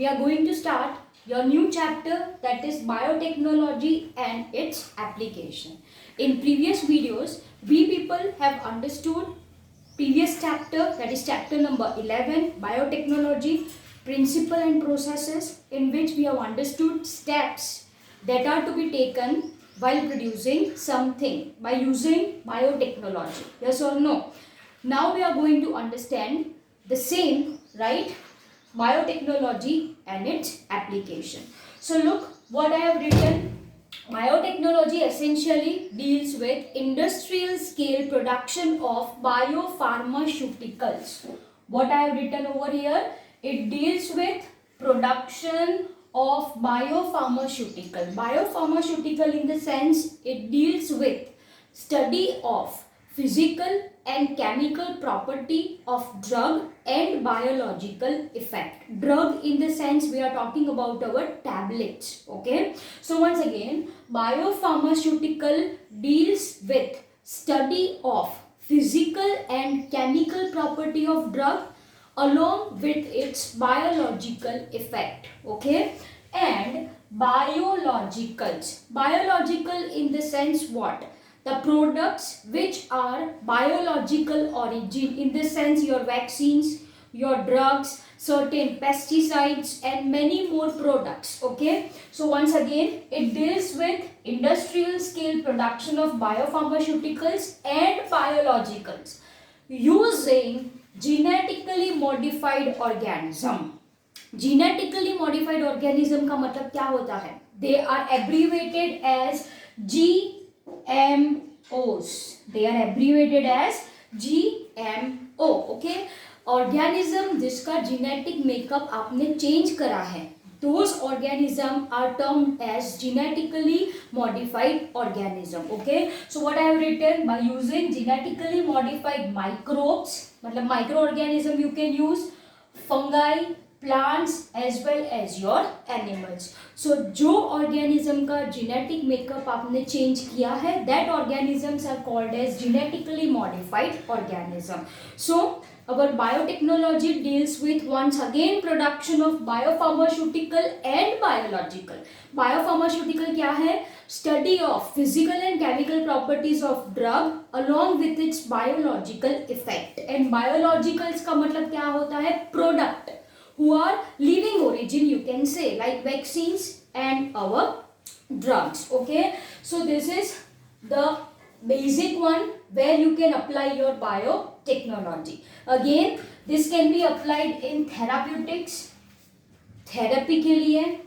we are going to start your new chapter, that is biotechnology and its application. In previous videos, we people have understood previous chapter, that is chapter number 11, biotechnology, principle and processes, in which we have understood steps that are to be taken while producing something by using biotechnology. Yes or no? Now we are going to understand the same, right? Biotechnology and its application. So look what I have written. Biotechnology essentially deals with industrial scale production of biopharmaceuticals. What I have written over here, it deals with production of biopharmaceutical. Biopharmaceutical in the sense it deals with study of physical and chemical property of drug and biological effect. Drug in the sense we are talking about our tablets. Okay. So once again, biopharmaceutical deals with study of physical and chemical property of drug along with its biological effect. Okay. And biologicals. Biological in the sense what? The products which are biological origin, in the sense your vaccines, your drugs, certain pesticides and many more products. Okay. So once again, it deals with industrial scale production of biopharmaceuticals and biologicals using genetically modified organism. Genetically modified organism का मतलब क्या होता है? They are abbreviated as GMOs. They are abbreviated as GMO. Okay. Organism जिसका genetic makeup आपने change करा है, those organism are termed as genetically modified organism. Okay. So what I have written, by using genetically modified microbes, मतलब microorganism you can use, fungi, plants as well as your animals. So जो organism का genetic makeup आपने change किया है, that organisms are called as genetically modified organism. So our biotechnology deals with once again production of biopharmaceutical and biological. Biopharmaceutical क्या है? Study of physical and chemical properties of drug along with its biological effect. And biologicals का मतलब क्या होता है? Product who are living origin, you can say, like vaccines and our drugs. Okay. So this is the basic one where you can apply your biotechnology. Again, this can be applied in therapeutics, therapy के लिए,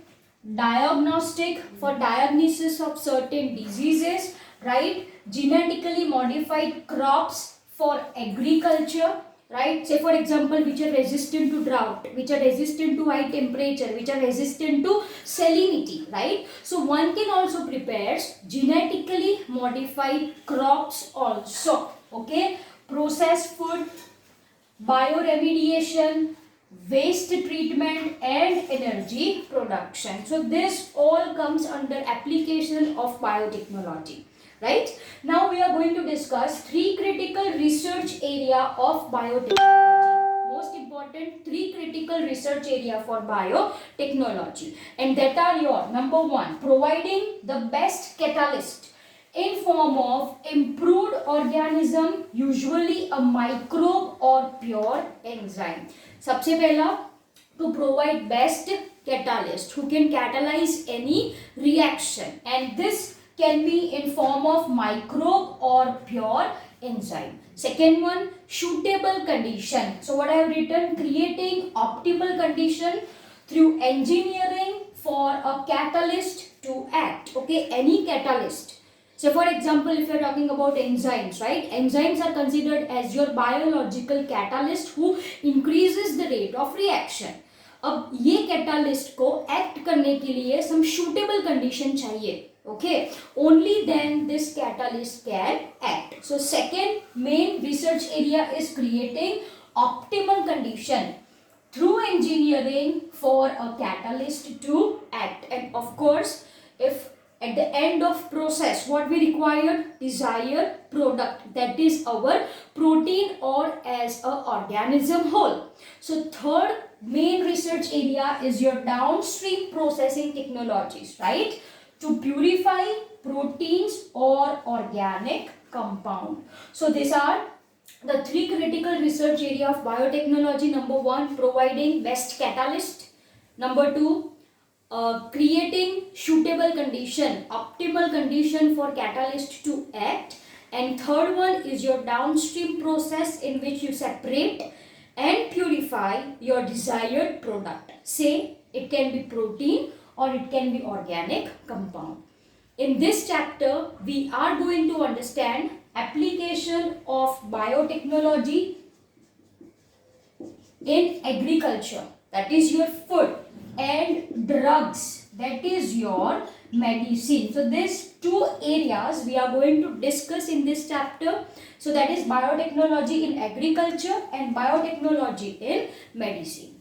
diagnostic for diagnosis of certain diseases, right? Genetically modified crops for agriculture, right? Say for example, which are resistant to drought, which are resistant to high temperature, which are resistant to salinity, right? So one can also prepare genetically modified crops also. Okay. Processed food, bioremediation, waste treatment and energy production. So this all comes under application of biotechnology. Right. Now we are going to discuss three critical research area of biotechnology. Most important three critical research area for biotechnology, and that are your number one, providing the best catalyst in form of improved organism, usually a microbe or pure enzyme. सबसे पहला, to provide best catalyst who can catalyze any reaction, and this can be in form of microbe or pure enzyme. Second one, suitable condition. So what I have written, creating optimal condition through engineering for a catalyst to act. Okay, any catalyst. So for example, if you are talking about enzymes, right? Enzymes are considered as your biological catalyst who increases the rate of reaction. अब ये catalyst को act करने के लिए some suitable condition चाहिए. Okay, only then this catalyst can act. So second main research area is creating optimal condition through engineering for a catalyst to act. And of course, if at the end of process what we require, desired product, that is our protein or as a organism whole. So third main research area is your downstream processing technologies, right? To purify proteins or organic compound. So these are the three critical research area of biotechnology. Number one, providing best catalyst. Number two, creating suitable condition, optimal condition for catalyst to act. And third one is your downstream process in which you separate and purify your desired product. Say it can be protein or it can be organic compound. In this chapter, we are going to understand application of biotechnology in agriculture, that is your food, and drugs, that is your medicine. So these two areas we are going to discuss in this chapter. So that is biotechnology in agriculture and biotechnology in medicine.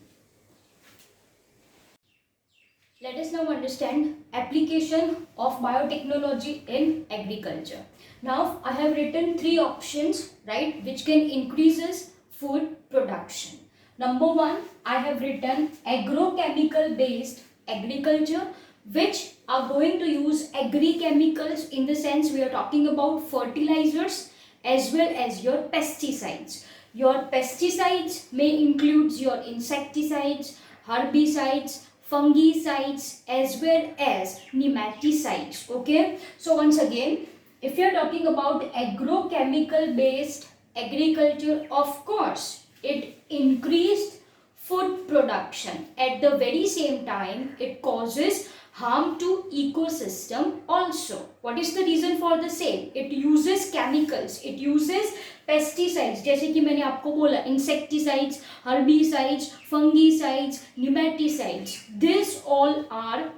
Let us now understand application of biotechnology in agriculture. Now I have written three options, right, which can increases food production. Number one, I have written agrochemical based agriculture, which are going to use agri-chemicals, in the sense we are talking about fertilizers as well as your pesticides. Your pesticides may include your insecticides, herbicides, fungicides as well as nematicides. Okay, so once again, if you are talking about agrochemical based agriculture, of course it increased food production. At the very same time, it causes harm to ecosystem also. What is the reason for the same? It uses chemicals, it uses pesticides, जैसे कि मैंने आपको बोला insecticides, herbicides, fungicides, nematicides. This all are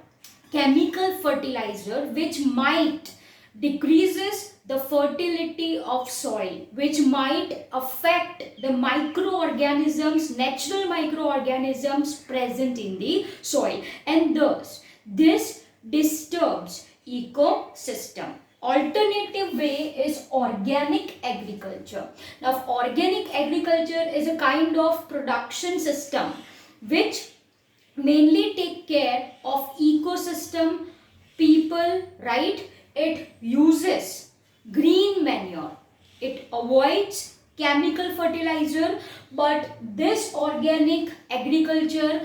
chemical fertilizer which might decreases the fertility of soil, which might affect the microorganisms, natural microorganisms present in the soil, and thus this disturbs ecosystem. Alternative way is organic agriculture. Now organic agriculture is a kind of production system which mainly take care of ecosystem, people, right? It uses green manure, it avoids chemical fertilizer, but this organic agriculture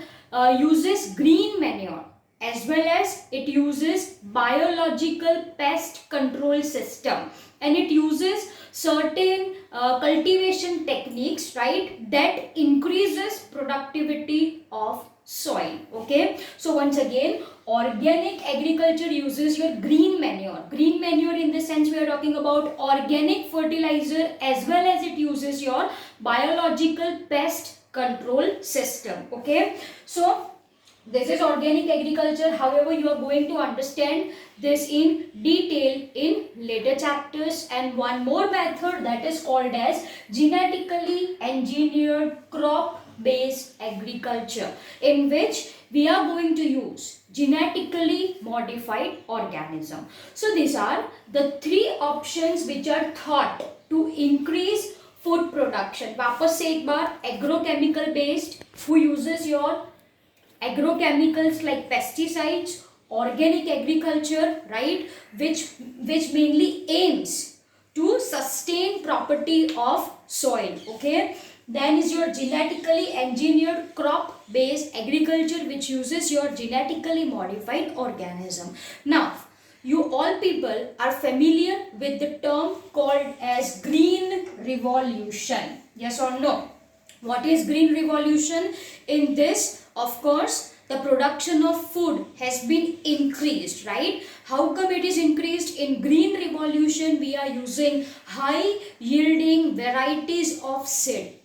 uses green manure, as well as it uses biological pest control system, and it uses certain cultivation techniques, right, that increases productivity of soil. Okay, so once again, organic agriculture uses your green manure. Green manure in the sense we are talking about organic fertilizer, as well as it uses your biological pest control system. Okay, so this is organic agriculture. However, you are going to understand this in detail in later chapters. And one more method, that is called as genetically engineered crop based agriculture, in which we are going to use genetically modified organism. So these are the three options which are thought to increase food production. वापस से एक बार, agrochemical based, who uses your agrochemicals like pesticides, organic agriculture, right, which mainly aims to sustain property of soil. Okay, then is your genetically engineered crop based agriculture, which uses your genetically modified organism. Now you all people are familiar with the term called as green revolution, yes or no? What is green revolution? In this, of course, the production of food has been increased, right? How come it is increased? In green revolution, we are using high yielding varieties of seed.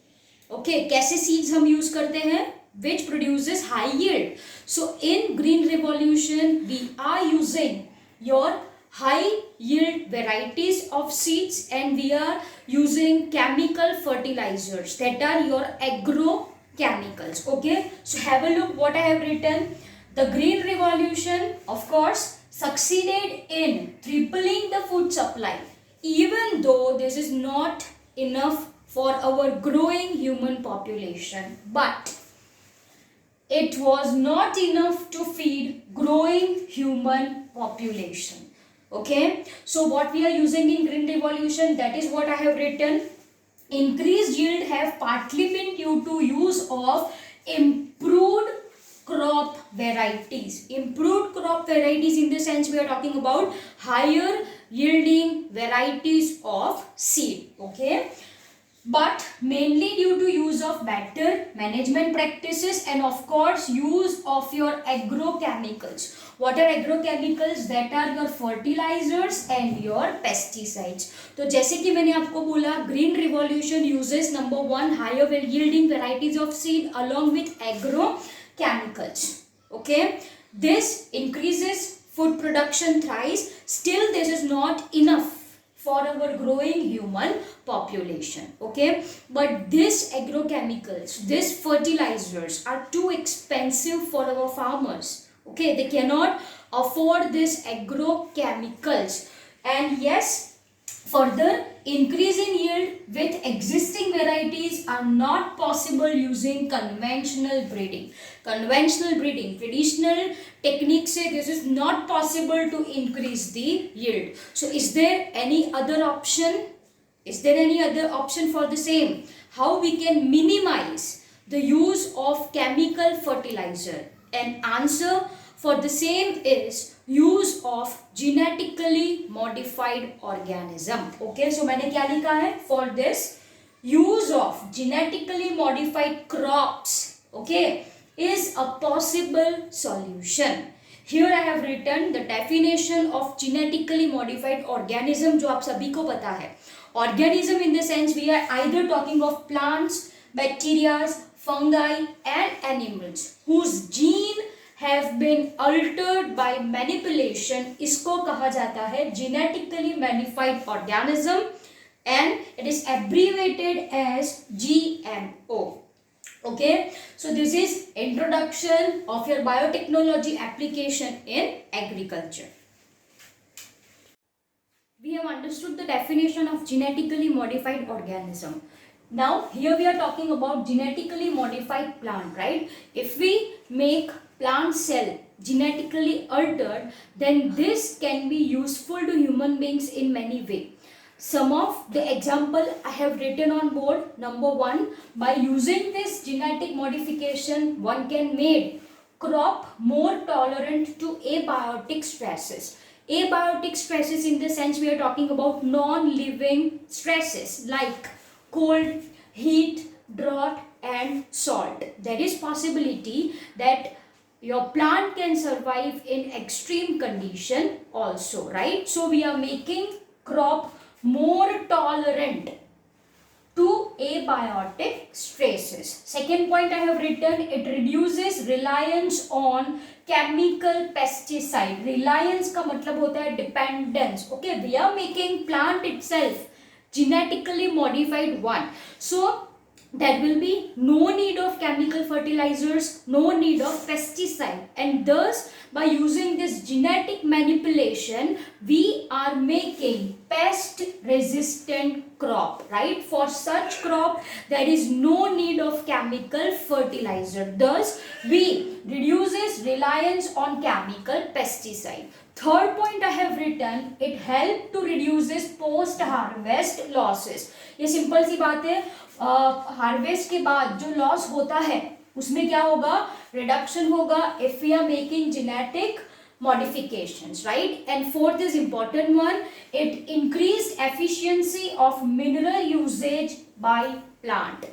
Okay, कैसे seeds हम use करते हैं? Which produces high yield. So in green revolution, we are using your high yield varieties of seeds, and we are using chemical fertilizers, that are your agrochemicals. Okay, so have a look what I have written. The green revolution, of course, succeeded in tripling the food supply, even though this is not enough for our growing human population. But it was not enough to feed growing human population. Okay, so what we are using in green revolution, that is what I have written. Increased yield have partly been due to use of improved crop varieties. Improved crop varieties, in the sense we are talking about higher yielding varieties of seed. Okay, but mainly due to use of better management practices and of course use of your agrochemicals. What are agrochemicals? That are your fertilizers and your pesticides. तो जैसे कि मैंने आपको बोला, green revolution uses number one higher yielding varieties of seed along with agrochemicals. Okay, this increases food production thrice. Still this is not enough for our growing human population. Okay, but these agrochemicals, these fertilizers are too expensive for our farmers. Okay, they cannot afford these agrochemicals, and yes, further increase in yield with existing varieties are not possible using conventional breeding. Conventional breeding, traditional techniques say this is not possible to increase the yield. So is there any other option? Is there any other option for the same? How we can minimize the use of chemical fertilizer? And answer for the same is use of genetically modified organism. Okay, so मैंने क्या लिखा है? For this, use of genetically modified crops, okay, is a possible solution. Here I have written the definition of genetically modified organism, जो आप सभी को पता है. Organism in the sense we are either talking of plants, bacteria, fungi and animals whose gene have been altered by manipulation. इसको कहा जाता है genetically modified organism and it is abbreviated as GMO. Okay, so this is introduction of your biotechnology application in agriculture. We have understood the definition of genetically modified organism. Now here we are talking about genetically modified plant, right? If we make plant cell genetically altered, then this can be useful to human beings in many ways. Some of the example I have written on board. Number one, by using this genetic modification, one can make crop more tolerant to abiotic stresses. Abiotic stresses in the sense we are talking about non-living stresses like cold, heat, drought and salt. There is possibility that your plant can survive in extreme condition also, right? So we are making crop more tolerant to abiotic stresses. Second point I have written, it reduces reliance on chemical pesticide. Reliance का मतलब होता है dependence. Okay, we are making plant itself genetically modified one. So there will be no need of chemical fertilizers, no need of pesticide, and thus by using this genetic manipulation we are making pest resistant crop, right? For such crop there is no need of chemical fertilizer, thus we reduces reliance on chemical pesticide. Third point I have written, it help to reduces post harvest losses. ये simple सी बात है, harvest के बाद जो loss होता है उसमें क्या होगा? रिडक्शन होगा if we are making genetic modifications, right? And fourth is important one, it increased efficiency of mineral usage by plant.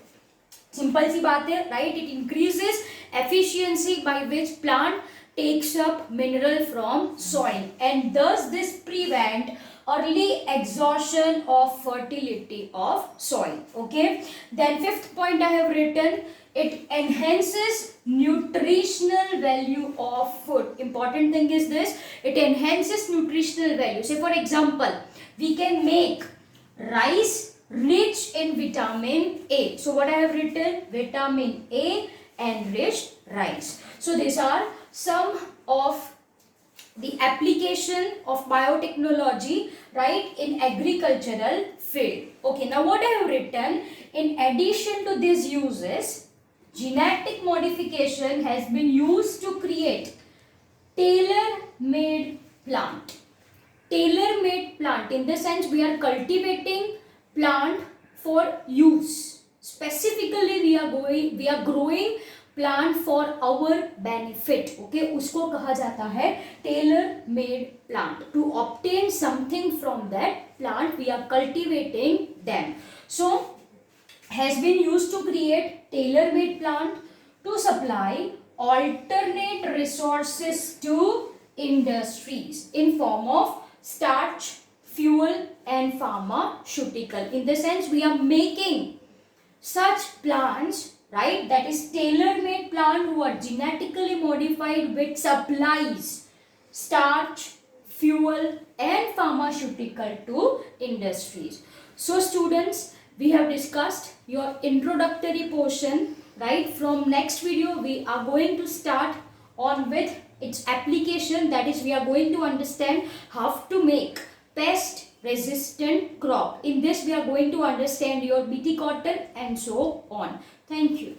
Simple सी बात है, right? It increases efficiency by which plant takes up mineral from soil and thus this prevent early exhaustion of fertility of soil. Okay, then fifth point I have written, it enhances nutritional value of food. Important thing is this, it enhances nutritional value. Say for example, we can make rice rich in vitamin A. So what I have written, vitamin A enriched rice. So these are some of the application of biotechnology, right, in agricultural field. Okay, now what I have written, in addition to these uses, genetic modification has been used to create tailor-made plant. Tailor-made plant in the sense we are cultivating plant for use. Specifically we are growing plant for our benefit. Okay, उसको कहा जाता है tailor-made plant. To obtain something from that plant we are cultivating them. So has been used to create tailor-made plant to supply alternate resources to industries in form of starch, fuel and pharmaceutical. In the sense we are making such plants, right, that is tailor-made plant who are genetically modified with supplies starch, fuel and pharmaceutical to industries. So students, we have discussed your introductory portion, right? From next video we are going to start on with its application, that is we are going to understand how to make pest resistant crop. In this we are going to understand your BT cotton and so on. Thank you.